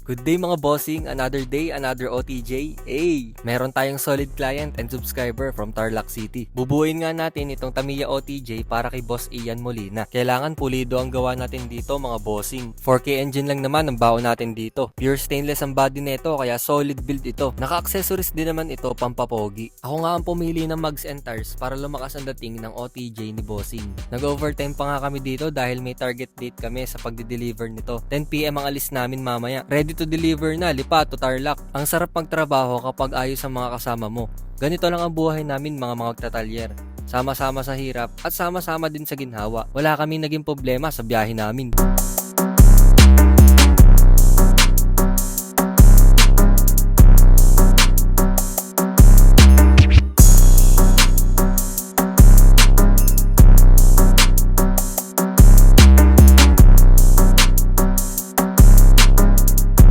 Good day mga bossing, another day, another OTJ. Hey, meron tayong solid client and subscriber from Tarlac City. Bubuuin nga natin itong Tamiya OTJ para kay Boss Ian Molina. Kailangan pulido ang gawa natin dito mga bossing. 4K engine lang naman ang baon natin dito. Pure stainless ang body nito kaya solid build ito. Naka-accessories din naman ito pampapogi. Ako nga ang pumili ng mugs and tires para lumakas ang dating ng OTJ ni bossing. Nag-overtime pa nga kami dito dahil may target date kami sa pagde-deliver nito. 10 PM ang alis namin mamaya. Ready to deliver na, lipat to Tarlac. Ang sarap magtrabaho kapag ayos ang mga kasama mo. Ganito lang ang buhay namin mga magtatalyer. Sama-sama sa hirap at sama-sama din sa ginhawa. Wala kaming naging problema sa biyahe namin.